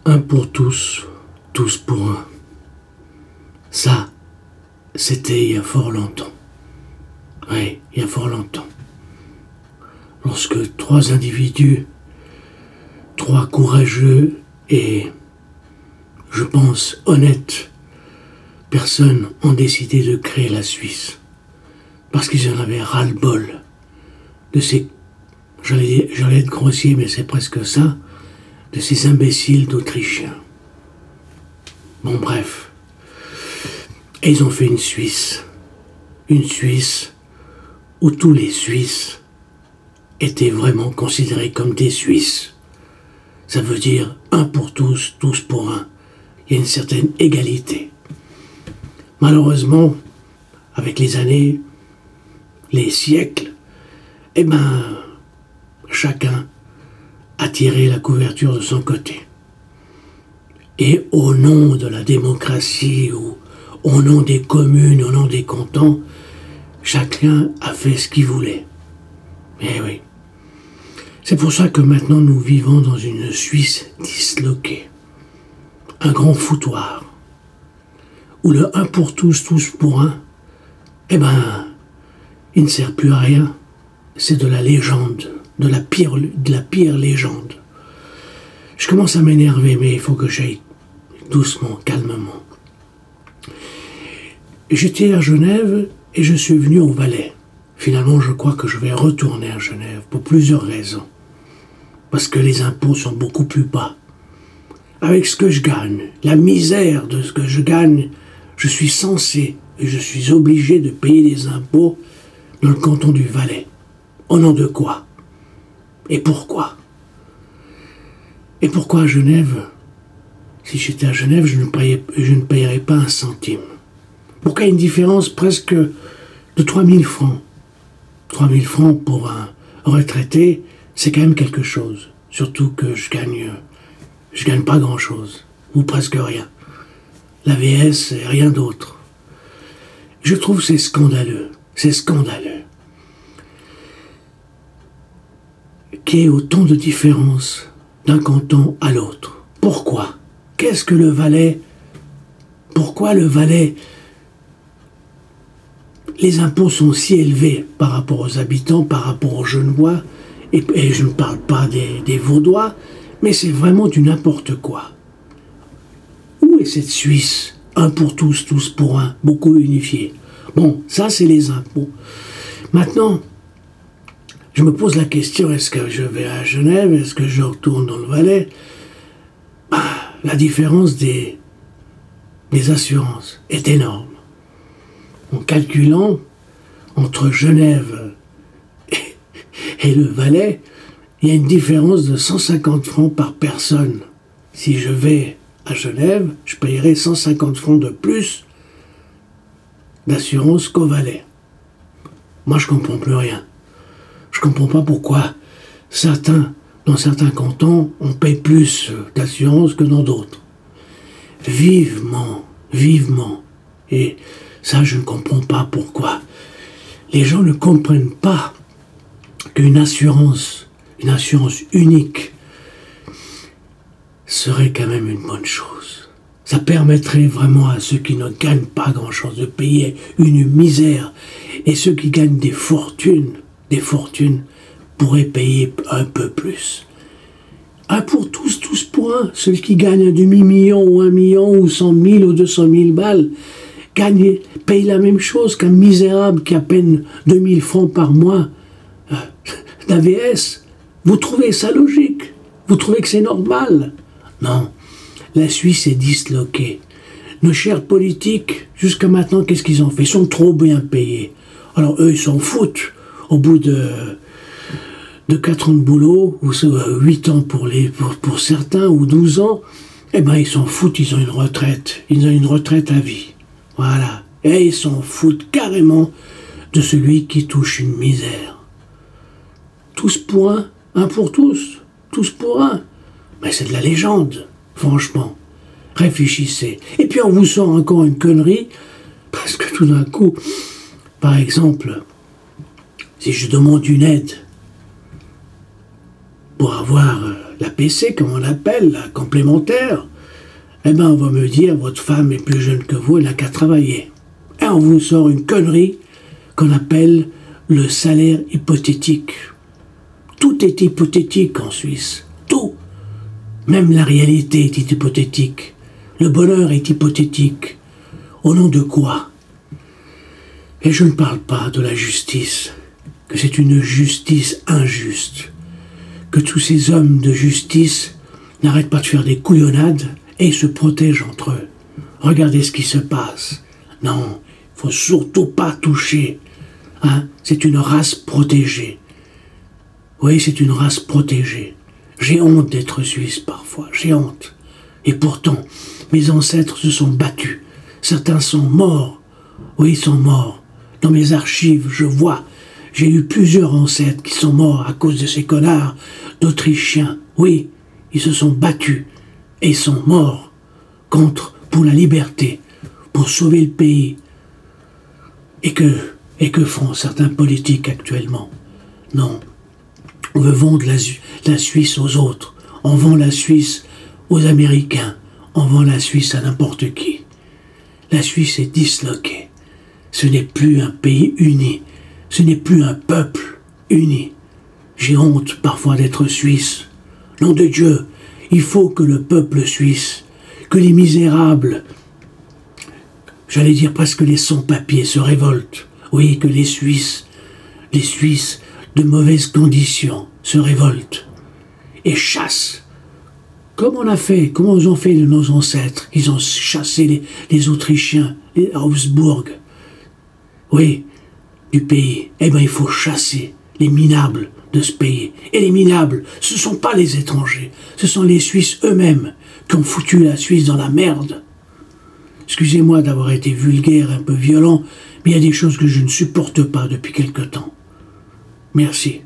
Un pour tous, tous pour un. Ça, c'était il y a fort longtemps. Oui, il y a fort longtemps. Lorsque trois individus, trois courageux et, je pense, honnêtes personnes ont décidé de créer la Suisse. Parce qu'ils en avaient ras-le-bol de ces, j'allais être grossier, mais c'est presque ça, de ces imbéciles d'Autrichiens. Bon, bref. Et ils ont fait une Suisse où tous les Suisses étaient vraiment considérés comme des Suisses. Ça veut dire un pour tous, tous pour un. Il y a une certaine égalité. Malheureusement, avec les années, les siècles, chacun a tiré la couverture de son côté. Et au nom de la démocratie, ou au nom des communes, au nom des cantons, chacun a fait ce qu'il voulait. Eh oui. C'est pour ça que maintenant nous vivons dans une Suisse disloquée. Un grand foutoir. Où le un pour tous, tous pour un, il ne sert plus à rien. C'est de la légende, de la pire légende. Je commence à m'énerver, mais il faut que j'aille doucement, calmement. J'étais à Genève et je suis venu au Valais. Finalement, je crois que je vais retourner à Genève pour plusieurs raisons. Parce que les impôts sont beaucoup plus bas. Avec ce que je gagne, la misère de ce que je gagne, je suis censé et je suis obligé de payer des impôts dans le canton du Valais. Au nom de quoi? Et pourquoi? Et pourquoi à Genève? Si j'étais à Genève, je ne payerais pas un centime. Pourquoi une différence presque de 3000 francs? 3000 francs pour un retraité, c'est quand même quelque chose. Surtout que je gagne pas grand-chose, ou presque rien. L'AVS et rien d'autre. Je trouve que c'est scandaleux. C'est scandaleux. Qu'il y ait autant de différences d'un canton à l'autre. Pourquoi? Qu'est-ce que le Valais? Pourquoi le Valais? Les impôts sont si élevés par rapport aux habitants, par rapport aux Genevois, et je ne parle pas des Vaudois, mais c'est vraiment du n'importe quoi. Où est cette Suisse? Un pour tous, tous pour un, beaucoup unifié. Bon, ça c'est les impôts. Maintenant, je me pose la question, est-ce que je vais à Genève? Est-ce que je retourne dans le Valais? La différence des assurances est énorme. En calculant entre Genève et le Valais, il y a une différence de 150 francs par personne. Si je vais à Genève, je paierai 150 francs de plus d'assurance qu'au Valais. Moi, je comprends plus rien. Je comprends pas pourquoi dans certains cantons, on paye plus d'assurance que dans d'autres. Vivement. Et ça, je ne comprends pas pourquoi. Les gens ne comprennent pas qu'une assurance unique, serait quand même une bonne chose. Ça permettrait vraiment à ceux qui ne gagnent pas grand-chose de payer une misère, et ceux qui gagnent des fortunes pourraient payer un peu plus. Un pour tous, tous pour un. Celui qui gagne un demi-million ou 1 million ou 100 000 ou 200 000 balles paye la même chose qu'un misérable qui a à peine 2000 francs par mois d'AVS. Vous trouvez ça logique? Vous trouvez que c'est normal? Non, la Suisse est disloquée. Nos chers politiques, jusqu'à maintenant, qu'est-ce qu'ils ont fait? Ils sont trop bien payés. Alors eux, ils s'en foutent. Au bout de 4 ans de boulot, ou 8 ans pour certains, ou 12 ans, ils s'en foutent, ils ont une retraite. Ils ont une retraite à vie. Voilà. Et ils s'en foutent carrément de celui qui touche une misère. Tous pour un pour tous pour un. Mais c'est de la légende, franchement. Réfléchissez. Et puis on vous sort encore une connerie, parce que tout d'un coup, par exemple, si je demande une aide pour avoir la PC, comme on l'appelle, la complémentaire, eh ben on va me dire, votre femme est plus jeune que vous, elle n'a qu'à travailler. Et on vous sort une connerie qu'on appelle le salaire hypothétique. Tout est hypothétique en Suisse. Tout. Même la réalité est hypothétique. Le bonheur est hypothétique. Au nom de quoi? Et je ne parle pas de la justice, que c'est une justice injuste, que tous ces hommes de justice n'arrêtent pas de faire des couillonnades et se protègent entre eux. Regardez ce qui se passe. Non, il faut surtout pas toucher. Hein? C'est une race protégée. Oui, c'est une race protégée. J'ai honte d'être suisse parfois, j'ai honte. Et pourtant, mes ancêtres se sont battus. Certains sont morts. Oui, ils sont morts. Dans mes archives, je vois, j'ai eu plusieurs ancêtres qui sont morts à cause de ces connards d'Autrichiens. Oui, ils se sont battus et ils sont morts pour la liberté, pour sauver le pays. Et que font certains politiques actuellement? Non, on veut vendre la Suisse aux autres. On vend la Suisse aux Américains. On vend la Suisse à n'importe qui. La Suisse est disloquée. Ce n'est plus un pays uni. Ce n'est plus un peuple uni. J'ai honte parfois d'être suisse. Nom de Dieu, il faut que le peuple suisse, que les misérables, j'allais dire presque les sans-papiers, se révoltent. Oui, que les Suisses de mauvaises conditions se révoltent et chassent. Comme ils ont fait nos ancêtres. Ils ont chassé les Autrichiens, les Habsbourg. Oui, du pays. Eh bien, il faut chasser les minables de ce pays. Et les minables, ce ne sont pas les étrangers. Ce sont les Suisses eux-mêmes qui ont foutu la Suisse dans la merde. Excusez-moi d'avoir été vulgaire, un peu violent, mais il y a des choses que je ne supporte pas depuis quelque temps. Merci.